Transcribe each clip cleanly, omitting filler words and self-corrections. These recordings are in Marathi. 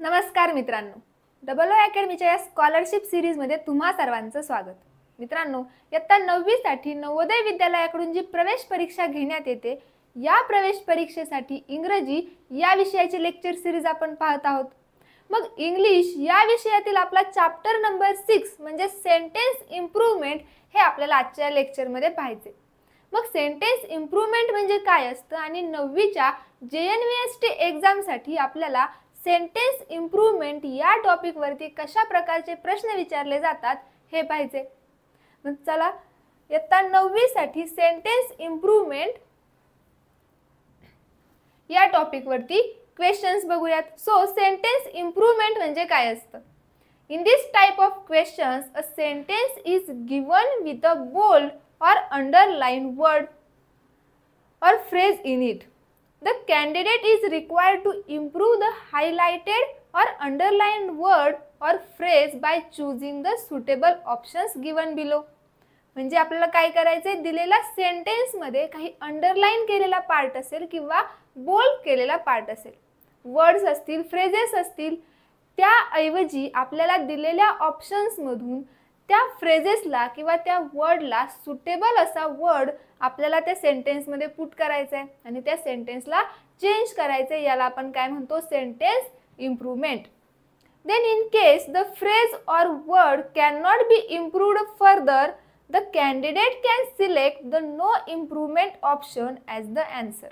नमस्कार मित्रांनो, डबल ओ अकॅडमीच्या या स्कॉलरशिप सिरीजमध्ये तुम्हा सर्वांचं स्वागत. मित्रांनो, इयत्ता 9वी साठी नवोदय विद्यालयाकडून जी प्रवेश परीक्षा घेण्यात येते, या प्रवेश परीक्षेसाठी इंग्रजी या विषयाची लेक्चर सिरीज आपण पाहत आहोत. मग इंग्लिश या विषयातील आपला चॅप्टर नंबर 6 म्हणजे सेंटेन्स इम्प्रूव्हमेंट हे आपल्याला आजच्या लेक्चरमध्ये पाहायचे. मग सेंटेन्स इम्प्रूव्हमेंट म्हणजे काय असतं आणि 9वीच्या JNVST एक्झामसाठी आपल्याला सेंटेन्स इम्प्रूव्हमेंट या टॉपिक वरती कशा प्रकारचे प्रश्न विचारले जातात हे पाहायचे. मग चला इयत्ता 9वी साठी सेंटेन्स इम्प्रूव्हमेंट या टॉपिक वरती क्वेश्चन्स बघूयात. सो सेंटेन्स इम्प्रूव्हमेंट म्हणजे काय असतं? In this type of questions, a sentence is given with a bold or underlined word or phrase in it. The candidate is required to improve the highlighted or underlined word or phrase by choosing the suitable options given below. म्हणजे आपल्याला काय करायचे, दिलेल्या सेंटेन्स मध्ये काही अंडरलाइन केलेला पार्ट असेल किंवा बोल्ड केलेला पार्ट असेल, वर्ड्स असतील, फ्रेजेस असतील, त्याऐवजी आपल्याला दिलेल्या ऑप्शन्स मधून त्या फ्रेजेसला किंवा त्या वर्डला सुटेबल असा वर्ड आपल्याला त्या सेंटेन्स मध्ये पुट करायचा आहे आणि त्या सेंटेन्सला चेंज करायचं आहे. याला आपण काय म्हणतो, sentence improvement. Then in case the phrase or word can not be improved further, the candidate can select the no improvement option as the answer.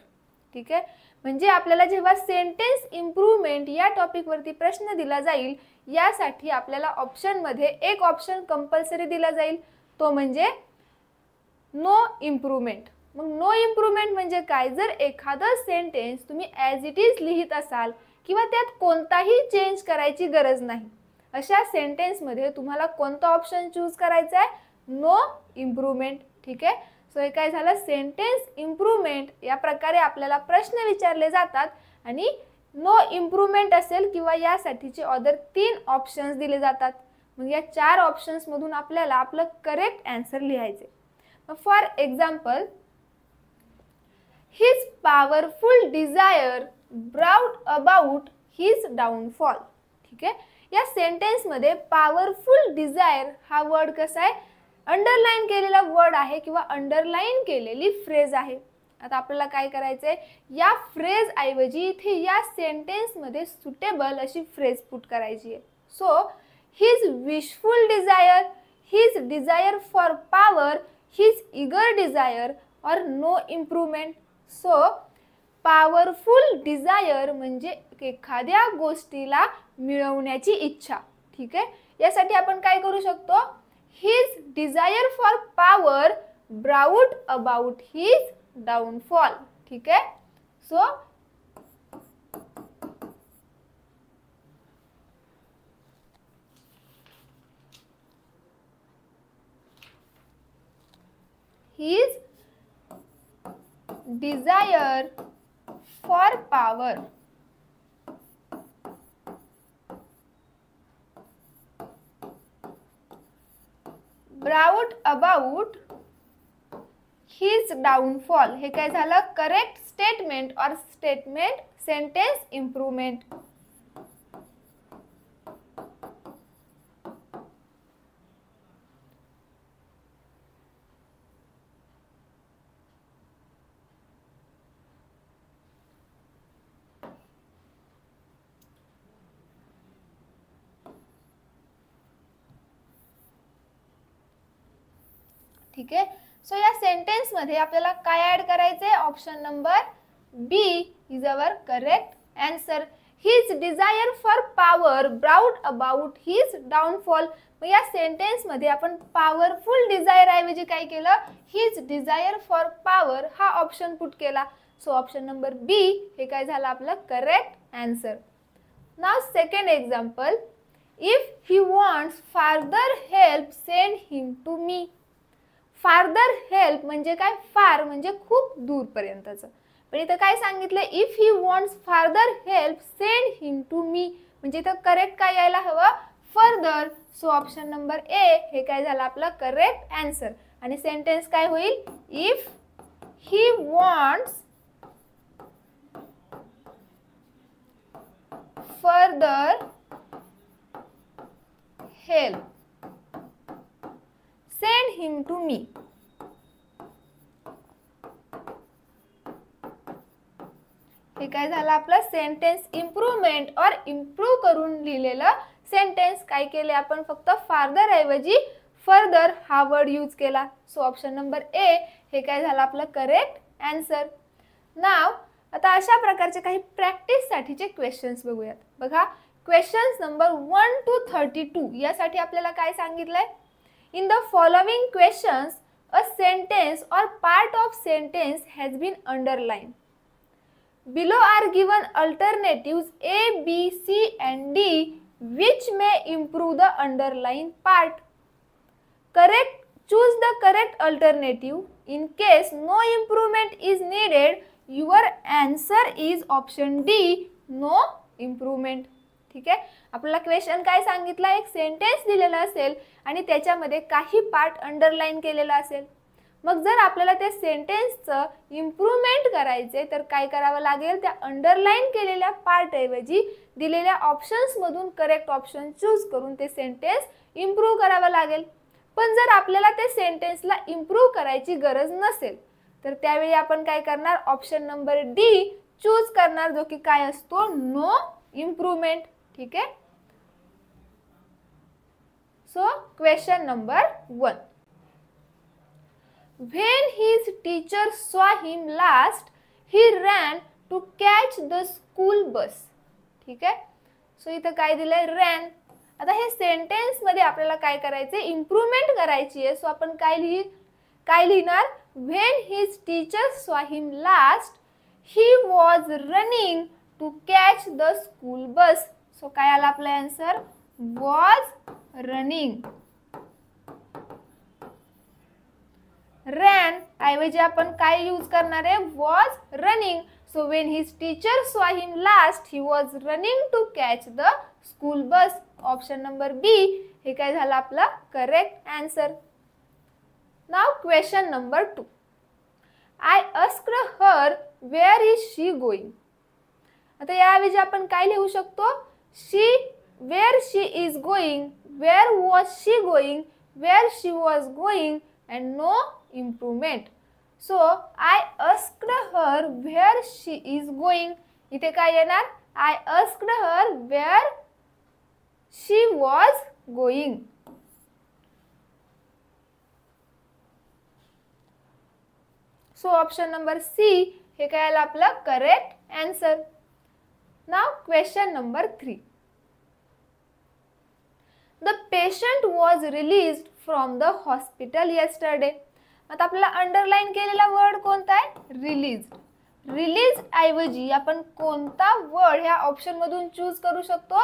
ठीक आहे, म्हणजे आपल्याला जेव्हा सेंटेन्स इम्प्रूव्हमेंट या टॉपिक वरती प्रश्न दिला जाईल, यासाठी आपल्याला ऑप्शन मध्ये एक ऑप्शन कंपल्सरी दिला जाईल, तो म्हणजे नो इम्प्रूव्हमेंट. मग नो इम्प्रूव्हमेंट म्हणजे काय, जर एखादा सेंटेन्स तुम्ही ॲज इट इज लिहित असाल किंवा त्यात कोणताही चेंज करायची गरज नाही, अशा सेंटेन्स मध्ये तुम्हाला कोणता ऑप्शन चूज करायचा आहे, नो इम्प्रूव्हमेंट. ठीक आहे, सो हे काय झालं, सेंटेन्स इम्प्रूव्हमेंट या प्रकारे आपल्याला प्रश्न विचारले जातात आणि नो इम्प्रूव्हमेंट असेल किंवा यासाठीचे अदर 3 ऑप्शन्स दिले जातात. मग या 4 ऑप्शन्स मधून आपल्याला आपलं करेक्ट आन्सर लिहायचे. For example, his powerful desire brought about his downfall. ठीक आहे, या सेंटेन्स मध्ये पॉवरफुल डिझायर हा वर्ड कसा आहे, अंडरलाइन केलेला वर्ड आहे किंवा अंडरलाइन केलेली फ्रेज आहे. आता आपल्याला काय करायचंय, या फ्रेज ऐवजी इथे या सेंटेन्स मध्ये सुटेबल अशी फ्रेज पुट करायची आहे. So his wishful desire, his desire for power, his eager desire or no improvement. So powerful desire म्हणजे एखाद्या गोष्टीला मिळवण्याची इच्छा. ठीक आहे, यासाठी आपण काय करू शकतो, his desire for power brought about his downfall. ठीक आहे, so his desire for power brought about his downfall. हे काय झालं, करेक्ट स्टेटमेंट और स्टेटमेंट सेंटेन्स इम्प्रूव्हमेंट. ठीक आहे, सो या सेंटेन्स मध्ये आपल्याला काय ऍड करायचंय, option number B is our correct answer. His desire for power brought about his downfall. मग या सेंटेन्स मध्ये आपण पॉवरफुल डिझायर ऐवजी काय केलं, हिज डिझायर फॉर पॉवर हा ऑप्शन पुट केला. सो ऑप्शन नंबर बी हे काय झालं, आपलं correct answer. Now second example, if he wants further help send him to me. Further help म्हणजे काय, फार म्हणजे खूप दूर पर्यंतचं, पण इथं काय सांगितलं, if he wants further help send him to me, म्हणजे इथं करेक्ट काय यायला हवं, further. So option number A हे काय झालं, आपलं करेक्ट आन्सर. आणि सेंटेन्स काय होईल, if he wants further help, send him to me. हे काय झालं आपलं सेंटेन्स इम्प्रूव्हमेंट और इम्प्रूव्ह करून लिहिलेलं सेंटेन्स. काय केले आपण फक्त फार्दर ऐवजी फर्दर हा वर्ड यूज केला. सो ऑप्शन नंबर ए हे काय झालं आपलं करेक्ट आन्सर. नाव आता अशा प्रकारचे काही प्रॅक्टिस साठीचे क्वेश्चन्स बघूयात. बघा क्वेश्चन्स नंबर 1 to 32 यासाठी आपल्याला काय सांगितलंय. In the following questions a sentence or part of sentence has been underline. Below are given alternatives A, B, C and D which may improve the underlined part. Choose the correct alternative. In case no improvement is needed, your answer is option D, no improvement. ठीक आहे. आपल्याला क्वेश्चन काय सांगितला, एक सेंटेन्स दिलेला असेल आणि त्याच्यामध्ये काही पार्ट अंडरलाइन केलेला असेल. मग जर आपल्याला त्या सेंटेन्सचं इम्प्रूव्हमेंट करायचे तर काय करावं लागेल, त्या अंडरलाइन केलेल्या पार्ट ऐवजी दिलेल्या ऑप्शन्स मधून करेक्ट ऑप्शन चूज करून ते सेंटेन्स इम्प्रूव्ह करावं लागेल. पण जर आपल्याला त्या सेंटेन्सला इम्प्रूव्ह करायची गरज नसेल तर त्यावेळी आपण काय करणार, ऑप्शन नंबर डी चूज करणार, जो की काय असतो नो इम्प्रूव्हमेंट. ठीक आहे. So question number 1. When his teacher saw him last, he ran to catch the school bus. ठीक आहे. सो इथं काय दिलंय ran. आता हे सेंटेन्स मध्ये आपल्याला काय करायचे, इम्प्रूव्हमेंट करायची आहे. सो आपण काय लिहिणार, when his teacher saw him last, he was running to catch the school bus. So काय आला आपला आन्सर, was running. ran ऐवजी आपण काय यूज करणार आहे, was running. So when his teacher saw him last, he was running to catch the school bus. Option number B हे काय झालं आपला correct answer. Now question number 2. I asked her where is she going. आता याऐवजी आपण काय लिहू शकतो, where she is going, where was she going, where she was going and no improvement. So I asked her where she is going. इथे काय येणार, I asked her where she was going. So option number C हे काय आलं आपलं correct answer. Now question number 3. The patient was released from the hospital yesterday. आता आपल्याला अंडरलाइन केलेला वर्ड कोणता आहे, रिलीज. रिलीज ऐवजी आपण कोणता वर्ड ह्या ऑप्शन मधून चूज करू शकतो,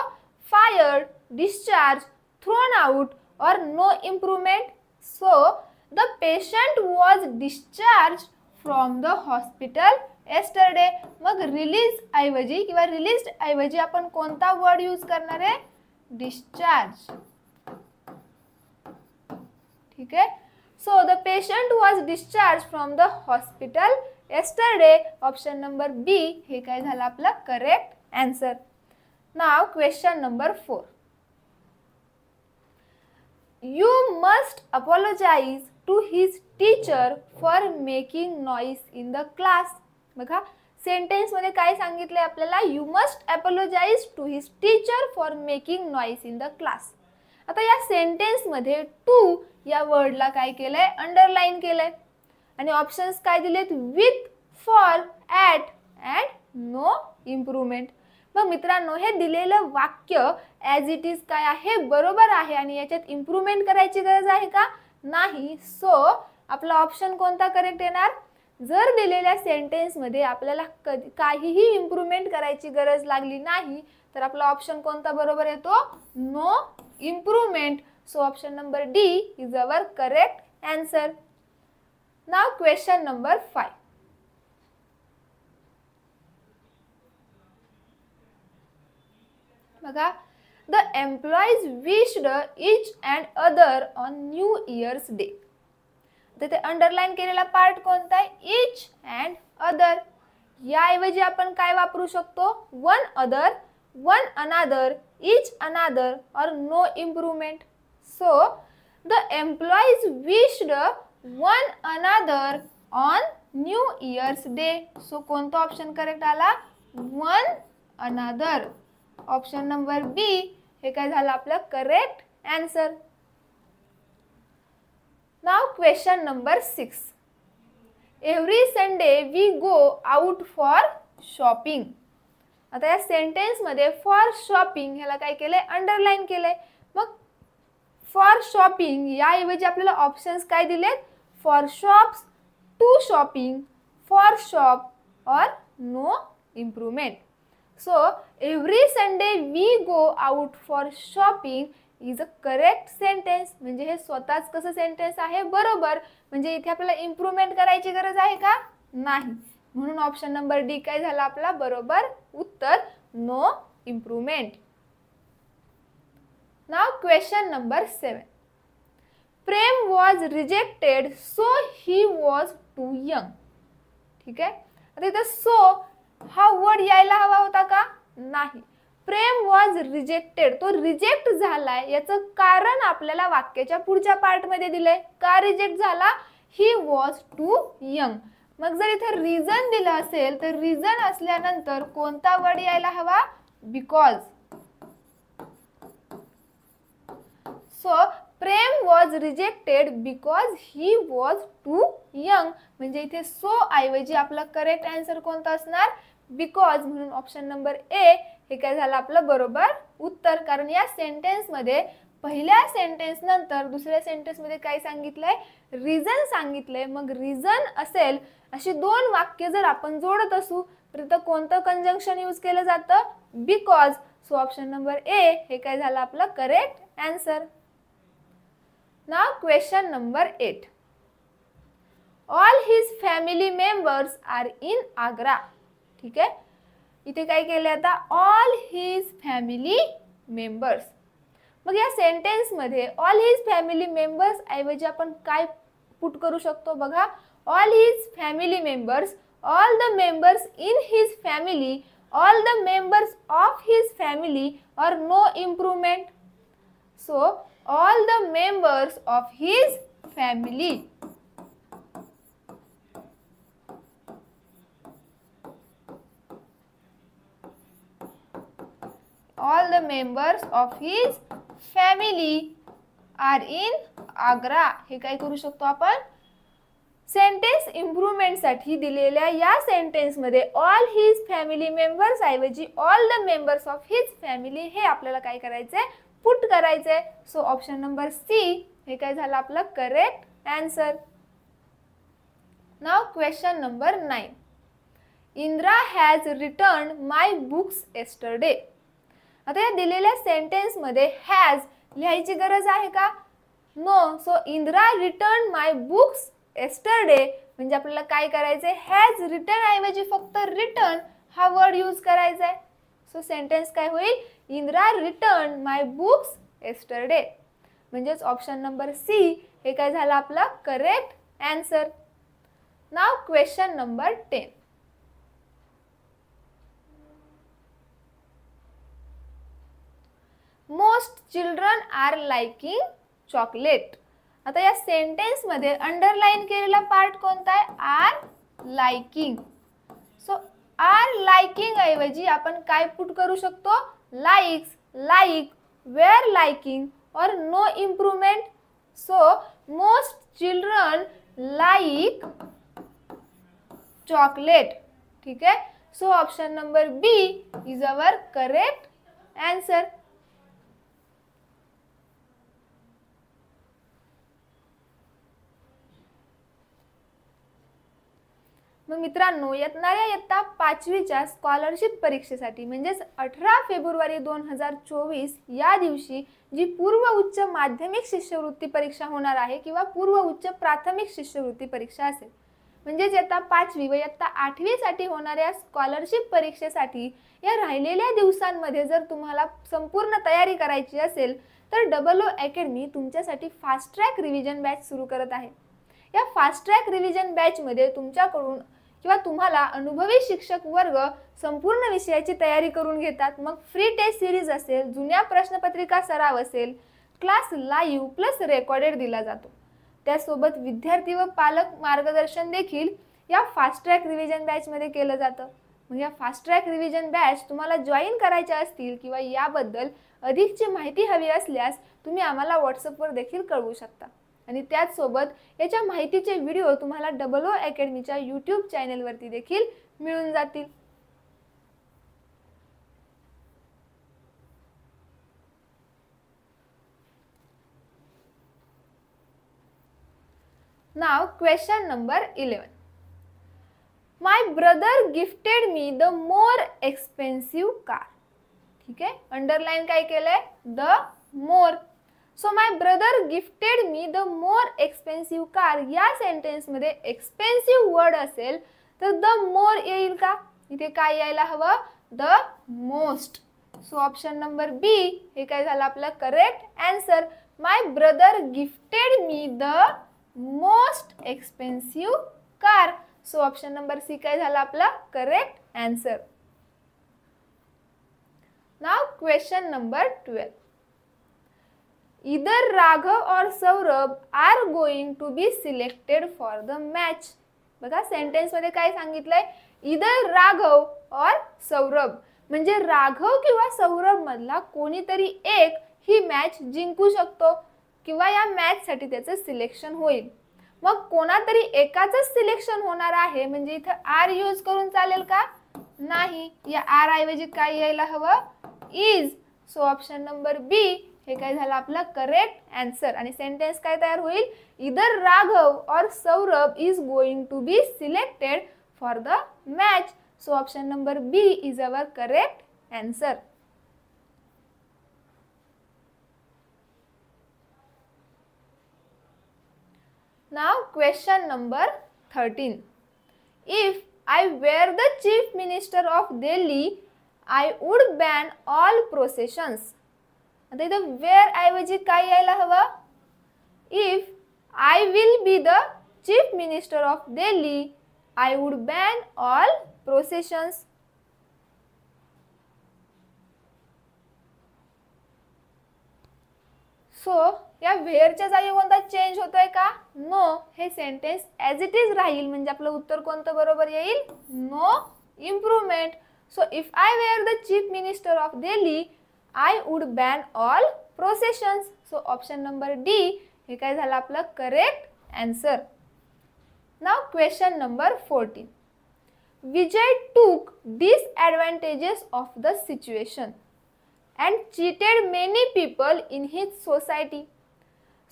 फायर्ड, डिस्चार्ज, थ्रोन आउट और no improvement. So the patient was discharge from the hospital yesterday. मग रिलीज ऐवजी किंवा रिलीज्ड ऐवजी आपण कोणता वर्ड यूज करणार आहे, डिस्चार्ज. ठीक आहे. So the patient was discharged from the hospital yesterday. Option number B हे काय झालं आपला correct answer. Now question number 4. You must apologize to his teacher for making noise in the class. बघा सेंटेन्स मध्ये काय सांगितले आपल्याला, you must apologize to his teacher for making noise in the class. आता या सेंटेन्स मध्ये टू या वर्डला काय केलंय, अंडरलाइन केलंय आणि ऑप्शन्स काय दिलेत, with, for, at and no improvement. मग मित्रांनो हे दिलेलं वाक्य ॲज इट इज काय आहे, बरोबर आहे आणि याच्यात इम्प्रूव्हमेंट करायची गरज आहे का, नाही. सो आपला ऑप्शन कोणता करेक्ट येणार, जर दिलेल्या सेंटेन्स मध्ये आपल्याला काहीही इम्प्रूव्हमेंट करायची गरज लागली नाही तर आपला ऑप्शन कोणता बरोबर येतो, no improvement. So option number D is our correct answer. Now question number 5. बघा the employees wished each and other on New Year's Day. ते अंडरलाइन केलेला पार्ट कोणता आहे, each and other. या ऐवजी आपण काय वापरू शकतो, one other one another, each another, or no improvement. So the employees wished one another on New Year's Day. So कोणता ऑप्शन करेक्ट आला? one another. Option number B हे काय झालं आपलं correct answer. Now question number 6. Every Sunday we go out for shopping. आता या सेंटेन्स मध्ये फॉर शॉपिंग ह्याला काय केलंय? अंडरलाइन केलंय. मग फॉर शॉपिंग याऐवजी आपल्याला ऑप्शन्स काय दिलेत? For shops, to shopping, for shop or no improvement. So every Sunday we go out for shopping is a correct sentence. म्हणजे हे स्वतःच कसं सेंटेन्स आहे? बरोबर. म्हणजे इथे आपल्याला इम्प्रूव्हमेंट करायची गरज आहे का? नाही. म्हणून ऑप्शन नंबर डी काय झाला आपला बरोबर उत्तर, no improvement. Now question number 7. Prem was rejected so he was too young. ठीक आहे. आता इथं सो हा वर्ड यायला हवा होता का? नाही. प्रेम वॉज रिजेक्टेड, तो रिजेक्ट झालाय याचं कारण आपल्याला वाक्याच्या पुढच्या पार्ट मध्ये दिलंय. का रिजेक्ट झाला? He was too young. मग जर इथे रिझन दिलं असेल तर रिझन असल्यानंतर कोणता वर्ड यायला हवा? Because. So Prem was rejected because he was too young. म्हणजे इथे सो ऐवजी आपला करेक्ट आन्सर कोणता असणार? बिकॉज. म्हणून ऑप्शन नंबर ए हे काय झालं आपलं बरोबर उत्तर. कारण या सेंटेन्स मध्ये पहिल्या सेंटेन्स नंतर दुसऱ्या सेंटेन्स मध्ये काय सांगितलंय? रिझन सांगितलंय. मग रिझन असेल अशी दोन वाक्य जर आपण जोडत असू तर इथं कोणतं कंजंक्शन यूज केलं जातं? Because. So option number A हे काय झालं आपलं correct answer. Now question number 8. All his family members are in Agra. ठीक आहे. इथे काय केले आता? All his family members. मग या सेंटेन्स मध्ये ऑल हिज फॅमिली मेंबर्स ऐवजी आपण काय पुट करू शकतो? बघा, all his family members, all the members in his family, all the members of his family or no improvement. So all the members of his family. All the members of his family are in Agra. हे काय करू शकतो आपण? सेंटेन्स इम्प्रूव्हमेंट साठी दिलेल्या या सेंटेन्स मध्ये ऑल हिज फॅमिली मेंबर्स ऐवजी all the members of his family हे आपल्याला काय करायचंय? पुट करायचंय. सो ऑप्शन नंबर सी हे काय झालं आपलं correct answer. Now question number 9. Indra has return my books yesterday. आता या दिलेल्या सेंटेन्स मध्ये हॅज लिहायची गरज आहे का? No. So Indra return my books yesterday म्हणजे आपल्याला काय करायचंय? हॅज रिटर्न ऐवजी फक्त रिटर्न हा वर्ड यूज करायचा आहे. सो सेंटेन्स काय होईल? Indra return my books yesterday. म्हणजेच ऑप्शन नंबर सी हे काय झालं आपला correct answer. Now question number 10. Most children are liking chocolate. आता या सेंटेन्स मध्ये अंडरलाइन केलेला पार्ट कोणता आहे? Are liking. So are liking ऐवजी आपण काय पुट करू शकतो? लाइक्स, लाइक, वेअर लाइकिंग और no improvement. So most children like chocolate. ठीक आहे. So option number B is our correct answer. मग मित्रांनो, येणाऱ्या इयत्ता 5वीच्या स्कॉलरशिप परीक्षेसाठी म्हणजेच 18 फेब्रुवारी 2024 या दिवशी जी पूर्व उच्च माध्यमिक शिष्यवृत्ती परीक्षा होणार आहे किंवा पूर्व उच्च प्राथमिक शिष्यवृत्ती परीक्षा असेल, म्हणजेच इयत्ता 5वी व इयत्ता 8वी साठी होणाऱ्या स्कॉलरशिप परीक्षेसाठी या राहिलेल्या दिवसांमध्ये जर तुम्हाला संपूर्ण तयारी करायची असेल तर डबल.ओ अकॅडमी तुमच्यासाठी फास्ट ट्रॅक रिव्हिजन बॅच सुरू करत आहे. या फास्ट ट्रॅक रिव्हिजन बॅच मध्ये तुमच्याकडून किंवा तुम्हाला अनुभवी शिक्षक वर्ग संपूर्ण विषयाची तयारी करून घेतात. मग फ्री टेस्ट सिरीज असेल, जुन्या प्रश्नपत्रिका सराव असेल, क्लास लाईव्ह प्लस रेकॉर्डेड दिला जातो. त्यासोबत विद्यार्थी व पालक मार्गदर्शन देखील या फास्ट ट्रॅक रिव्हिजन बॅचमध्ये केलं जातं. मग या फास्ट ट्रॅक रिव्हिजन बॅच तुम्हाला जॉईन करायच्या असतील किंवा याबद्दल अधिकची माहिती हवी असल्यास तुम्ही आम्हाला व्हॉट्सअपवर देखील कळवू शकता. आणि त्याचसोबत याच्या माहितीचे व्हिडिओ तुम्हाला डबल ओ अकॅडमीच्या यूट्यूब चॅनेलवरती देखील मिळून जातील. Now question number 11. My brother gifted me the more expensive car. ठीक आहे, अंडरलाइन काय केलंय? The more. So my brother gifted me the more expensive car. या सेंटेन्स मध्ये एक्सपेन्सिव्ह वर्ड असेल तर द मोर येईल का? इथे काय यायला हवं? The most. So option number B हे काय झालं आपलं correct answer. My brother gifted me the most expensive car. So option number C काय झालं आपला correct answer. Now question number 12. Either Raghav or Saurabh are going to be selected for the match. बघा सेंटेन्स मध्ये काय सांगितलंय? Either Raghav or Saurabh म्हणजे राघव किंवा सौरभ मधला कोणीतरी एक ही मॅच जिंकू शकतो किंवा या मॅच साठी त्याचं सिलेक्शन होईल. मग कोणातरी एकाचंच सिलेक्शन होणार आहे म्हणजे इथं आर यूज करून चालेल का? नाही. या आर ऐवजी काय यायला हवं? Is. So option number B हे काय झालं आपलं करेक्ट आन्सर. आणि सेंटेन्स काय तयार होईल? इधर राघव और Saurabh is going to be selected for the match. So option number B is our correct answer. Now question number 13. If I were the chief minister of Delhi, I would ban all processions. आता इथं where ऐवजी काय यायला हवं? If I will be the chief minister of Delhi, I would ban all processions. So या व्हेअरच्या जागी कोणता चेंज होतोय का? नो. हे सेंटेन्स ॲज इट इज राहील म्हणजे आपलं उत्तर कोणतं बरोबर येईल? No improvement. So if I were the chief minister of Delhi I would ban all processions. So option number D हे काय झालं आपलं correct answer. Now question number 14. Vijay took disadvantages of the situation and cheated many people in his society.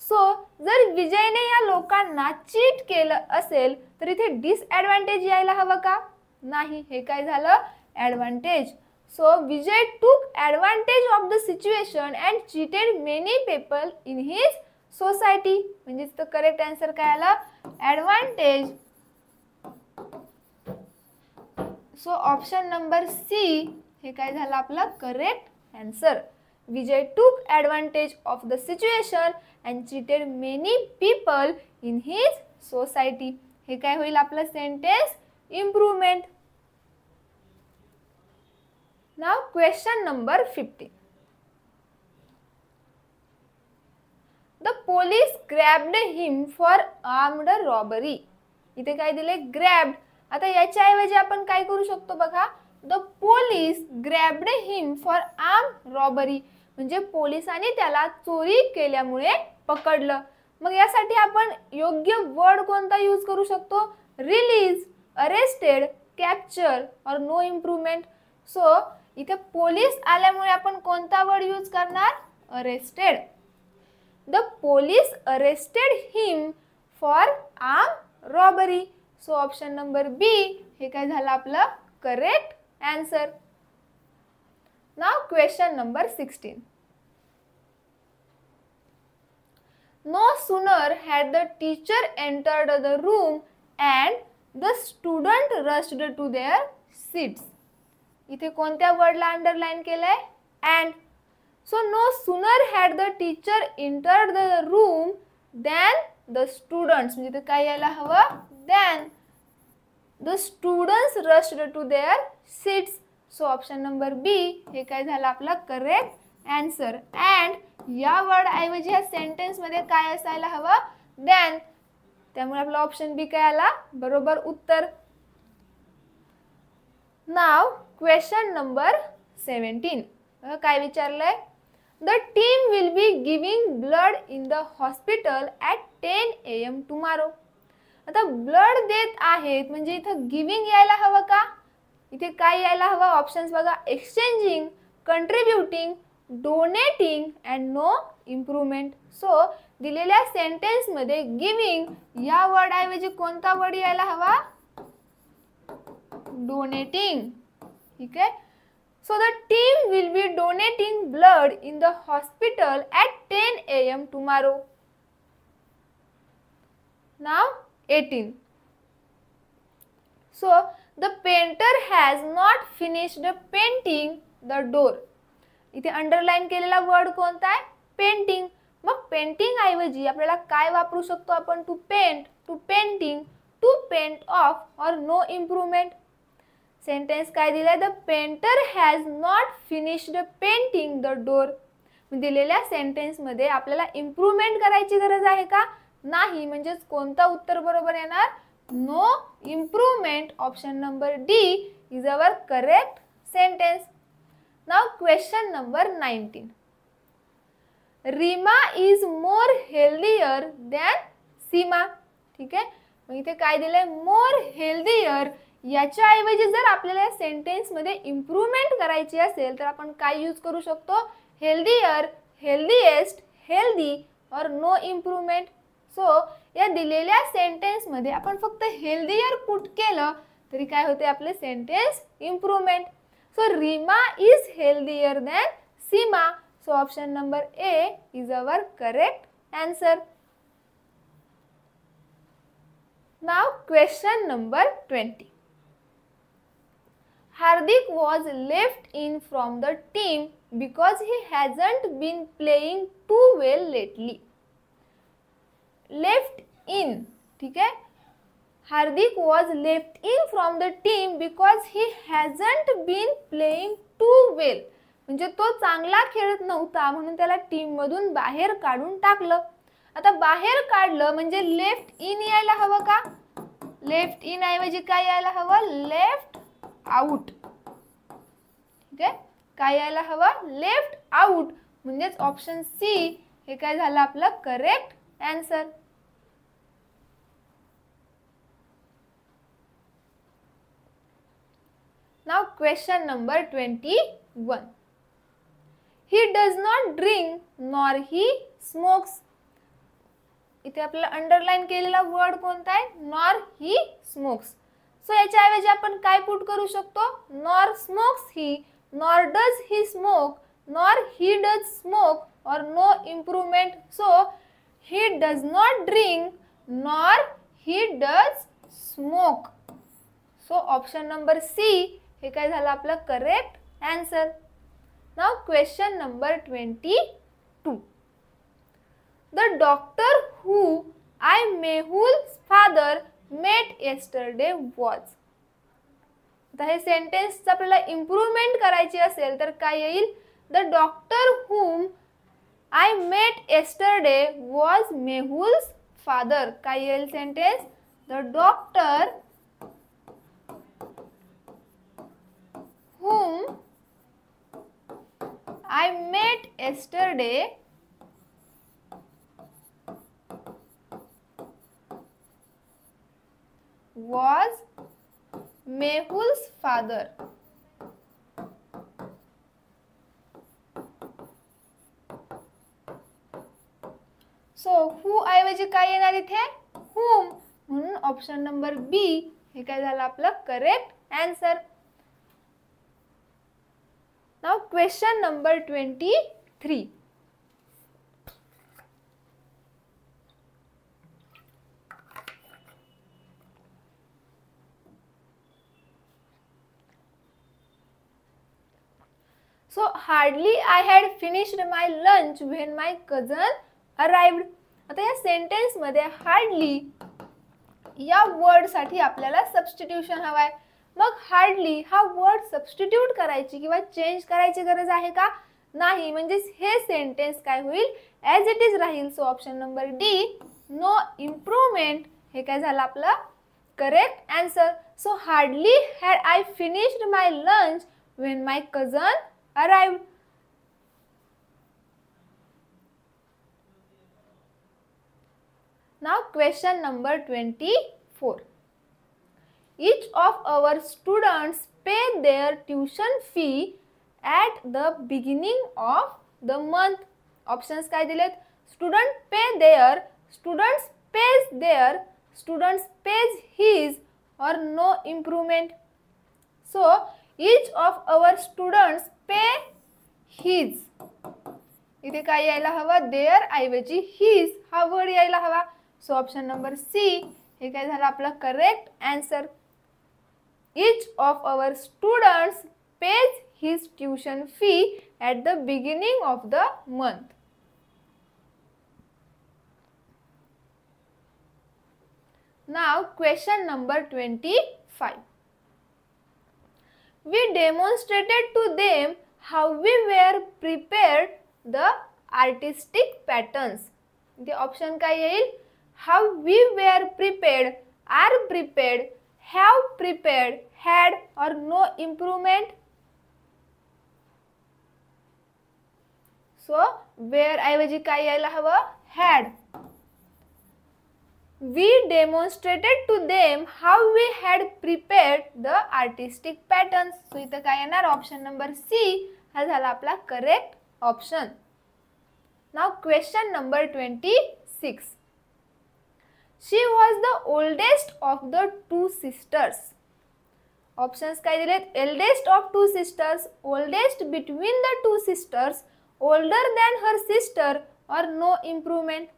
So जर विजयने या लोकांना चीट केलं असेल तर इथे डिसएडवांटेज यायला हवं का? नाही. हे काय झालं? Advantage. So Vijay took advantage of the situation and cheated many people in his society. म्हणजे इथं करेक्ट आन्सर काय आलं? Advantage. So option number C हे काय झालं आपलं correct answer. Vijay took advantage of the situation and cheated many people in his society. हे काय होईल आपलं sentence improvement. Now question number 15. The police grabbed him for armed robbery. इथे काय दिले? ग्रॅब्ड. आता याच्या ऐवजी आपण काय करू शकतो बघा? The police grabbed him for armed robbery म्हणजे पोलिसांनी त्याला चोरी केल्यामुळे पकडलं. मग यासाठी आपण योग्य वर्ड कोणता यूज करू शकतो? Release, arrested, capture or no improvement. So इथे पोलीस आल्यामुळे आपण कोणता वर्ड यूज करणार? Arrested. The police arrested him for arm robbery. So option number B हे काय झालं आपलं correct answer. Now question number 16. No sooner had the teacher entered the room and the student rushed to their seats. इथे कोणत्या वर्डला अंडरलाइन केलंय? and. So no sooner had the teacher entered the room than the students म्हणजे इथे काय यायला हवं? than. The students rushed to their seats. So option number B हे काय झालं आपला करेक्ट आन्सर. अँड या वर्ड ऐवजी ह्या सेंटेन्स मध्ये काय असायला हवं, दॅन. त्यामुळे आपला ऑप्शन बी काय आला बरोबर उत्तर. Now question number 17. काय विचारलंय, the team will be giving blood in the hospital at 10 AM tomorrow. आता ब्लड देत आहेत म्हणजे इथं गिविंग यायला हवं का, इथे काय यायला हवं, ऑप्शन्स बघा, exchanging, contributing, donating and no improvement. So दिलेल्या सेंटेन्स मध्ये गिविंग या वर्ड ऐवजी कोणता वर्ड यायला हवा, डोनेटिंग. ठीक आहे. So the team will be donating blood in the hospital at 10 AM tomorrow. Now 18. So the painter has not finished painting the door. इथे अंडरलाइन केलेला वर्ड कोणता आहे, पेंटिंग. मग पेंटिंग ऐवजी आपल्याला काय वापरू शकतो आपण, to paint, to painting, to paint of और नो इम्प्रूव्हमेंट. सेंटेन्स काय दिलाय, the painter has not finished painting the door. दिलेल्या सेंटेन्स मध्ये आपल्याला इम्प्रूव्हमेंट करायची गरज आहे का, नाही. म्हणजेच कोणता उत्तर बरोबर येणार, no improvement. Option number D is our correct sentence. Now question number 19. Reema is more healthier than Seema. ठीक आहे. मग इथे काय दिलंय, मोर हेल्दियर. याच्या ऐवजी जर आपल्याला सेंटेन्स मध्ये इम्प्रूव्हमेंट करायची असेल तर आपण काय यूज करू शकतो, हेल्दियर, हेल्दीएस्ट, हेल्दी और नो इम्प्रूव्हमेंट. सो या दिलेल्या सेंटेन्स मध्ये आपण फक्त हेल्दियर पुट केलं तरी काय होते आपले sentence improvement. So Reema is healthier than Seema. So option number A is our correct answer. Now question number 20. Hardik was left in from the team because he hasn't been playing too well lately. Left in, ठीक है. Hardik was left in from the team because he hasn't been playing too well. म्हणजे तो चांगला खेळत नव्हता म्हणून त्याला टीम मधून बाहेर काढून टाकलं. आता बाहेर काढलं म्हणजे लेफ्ट इन यायला हवं का, लेफ्ट इन ऐवजी काय यायला हवं, लेफ्ट आउट. ठीक आहे. काय यायला हवं, लेफ्ट आउट. म्हणजेच ऑप्शन सी हे काय झालं आपलं correct answer. Now question number 21. He does not drink nor he smokes. इथे आपल्याला अंडरलाइन केलेला वर्ड कोणता आहे, नॉर ही स्मोक्स. सो याच्याऐवजी आपण काय पुट करू शकतो, nor smokes he, nor does he smoke, nor he does smoke or no improvement. So he does not drink nor he does smoke. So option number C हे काय झालं आपलं correct answer. Now question number 22. The doctor who I Mehul's father met yesterday was. आता हे सेंटेन्स आपल्याला इम्प्रूव्हमेंट करायची असेल तर काय येईल, the doctor whom I met yesterday was Mehul's father. काय येईल sentence, the doctor whom I met yesterday was Mehul's father. So who ऐवजी काय येणार इथे, whom. म्हणून ऑप्शन नंबर बी हे काय झालं आपलं correct answer. Now question number 23. So hardly I had finished my lunch when my cousin arrived. आता या सेंटेन्स मध्ये हार्डली या वर्डसाठी आपल्याला सबस्टिट्यूशन हवाय. मग हार्डली हा वर्ड सबस्टिट्यूट करायची किंवा चेंज करायची गरज आहे का? नाही. म्हणजे हे सेंटेन्स काय होईल? ॲज इट इज राहील. So option number D, no improvement, हे काय झालं आपलं correct answer. So hardly had I finished my lunch when my cousin arrived. Now question number 24. Each of our students pay their tuition fee at the beginning of the month. Options काय दिलेत? Student pay their, students pays their, students pays his or no improvement. So each of our students pay his. इथे काय यायला हवं? देअर ऐवजी हिज हा वर्ड यायला हवा. सो ऑप्शन नंबर सी हे काय झालं आपला correct answer. Each of our students page his tuition fee at the beginning of the month. Now question number 25. We demonstrated to them how we were prepared the artistic patterns. The option काय येईल? How we were prepared, are prepared, have prepared, had or no improvement. So where ऐवजी काय यायला हवं? had. We demonstrated to them how we had prepared the artistic patterns. So इथं काय येणार? ऑप्शन नंबर सी हा झाला आपला correct option. Now question number 26. She was the oldest of the two sisters. Options काय दिलेत? Eldest of two sisters, oldest between the two sisters, older than her sister or no improvement.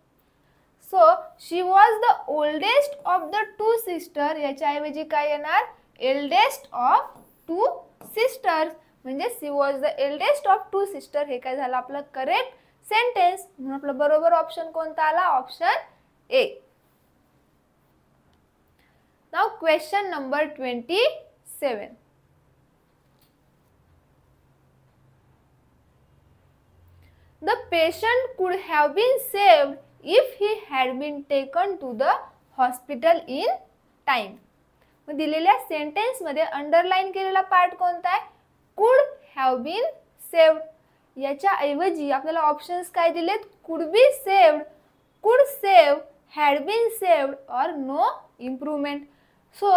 So she was the oldest of the two sisters. याच्या ऐवजी काय येणार? Eldest of two sisters. म्हणजे she was the eldest of two sisters. हे काय झालं आपलं करेक्ट सेंटेन्स. म्हणून आपलं बरोबर ऑप्शन कोणता आला? Option A. Now question number 27. The patient could have been saved if he had been taken to the hospital in time. मग दिलेल्या सेंटेन्स मध्ये अंडरलाइन केलेला पार्ट कोणता आहे? could have been saved. याच्या ऐवजी आपल्याला ऑप्शन्स काय दिलेत? could be saved, could save, had been saved or no improvement. So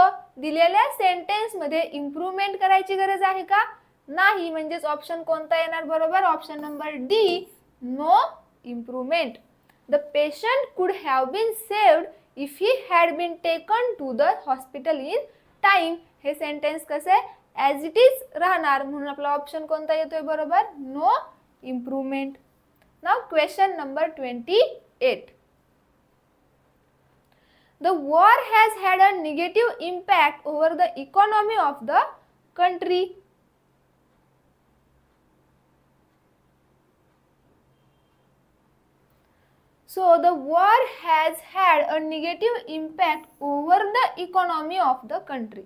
दिलेल्या सेंटेन्स मध्ये इम्प्रूव्हमेंट करायची गरज आहे का? नाही. म्हणजेच ऑप्शन कोणता येणार बरोबर? Option number D, no improvement. The patient could have been saved if he had been taken to the hospital in time. हे सेंटेन्स कसं आहे? ॲज इट इज राहणार. म्हणून आपला ऑप्शन कोणता येतोय बरोबर? No improvement. Now question number 28. The war has had a negative impact over the economy of the country. So the war has had a negative impact over the economy of the country.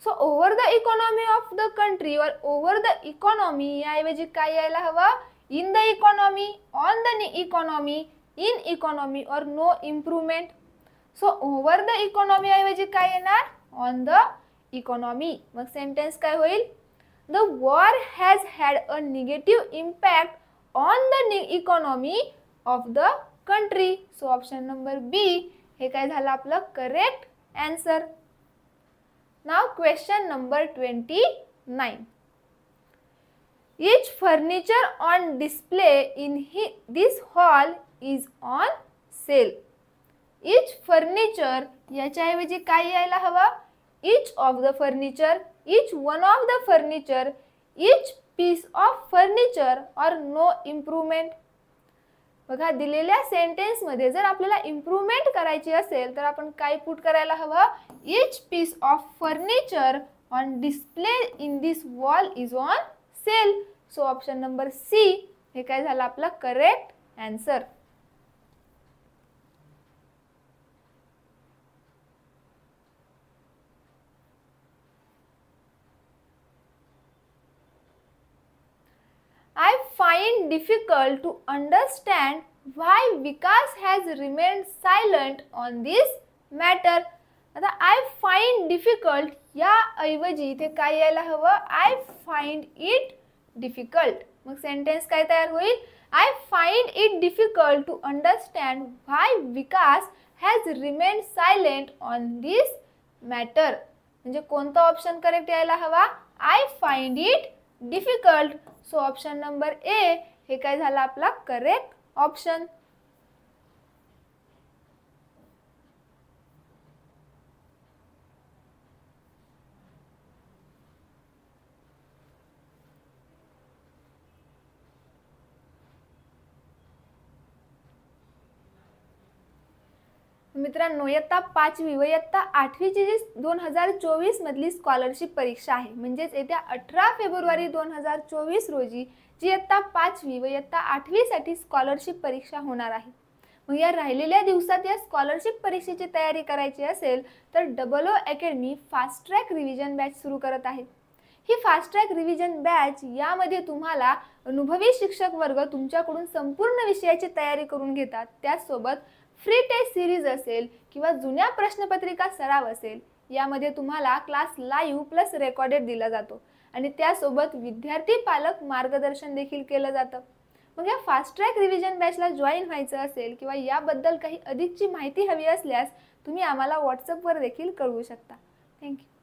So over the economy of the country or over the economy याऐवजी काय यायला हवं? In the economy, on the economy, in economy or no improvement. So over the economy ऐवजी काय येणार? On the economy. मग सेंटेन्स काय होईल? The war has had a negative impact on the economy of the country. So option number B हे काय झालं आपलं correct answer. Now question number 29. Each furniture on display in this hall is on sale. Each furniture याच्या ऐवजी काय यायला हवं? Each of the furniture, each one of the furniture, each piece of furniture or no improvement. बघा दिलेल्या सेंटेन्स मध्ये जर आपल्याला इम्प्रूव्हमेंट करायची असेल तर आपण काय पुट करायला हवं? Each piece of furniture on display in this wall is on sale. So option number C हे काय झालं आपला correct answer. it difficult to understand why Vikas has remained silent on this matter. आता आय फाइंड डिफिकल्ट या ऐवजी इथे काय यायला हवं, आय फाइंड इट डिफिकल्ट. मग सेंटेन्स काय तयार होईल, I find it difficult to understand why Vikas has remained silent on this matter. म्हणजे कोणता ऑप्शन करेक्ट यायला हवा, I find it difficult. So option number A हे काय झालं आपला करेक्ट ऑप्शन. मित्रांनो, इयत्ता 5वी व इयत्ता 8वीची जी 2024 मधली स्कॉलरशिप परीक्षा आहे, म्हणजेच येत्या 18 फेब्रुवारी 2024 रोजी जी इयत्ता 5वी व इयत्ता 8वी साठी स्कॉलरशिप परीक्षा होणार आहे. मग या राहिलेल्या दिवसात या स्कॉलरशिप परीक्षेची तयारी करायची असेल तर WO academy fast track revision batch सुरू करत आहे. ही फास्ट ट्रॅक रिव्हिजन बॅच यामध्ये तुम्हाला अनुभवी शिक्षक वर्ग तुमच्याकडून संपूर्ण विषयाची तयारी करून घेतात. त्याचसोबत फ्री टेस्ट सिरीज असेल किंवा जुन्या प्रश्नपत्रिका सराव असेल, यामध्ये तुम्हाला क्लास लाईव्ह प्लस रेकॉर्डेड दिला जातो आणि त्यासोबत विद्यार्थी पालक मार्गदर्शन देखील केलं जातं. मग या फास्ट ट्रॅक रिव्हिजन बॅचला जॉईन व्हायचं असेल किंवा याबद्दल काही अधिकची माहिती हवी असल्यास तुम्ही आम्हाला व्हॉट्सअपवर देखील कळवू शकता. थँक्यू.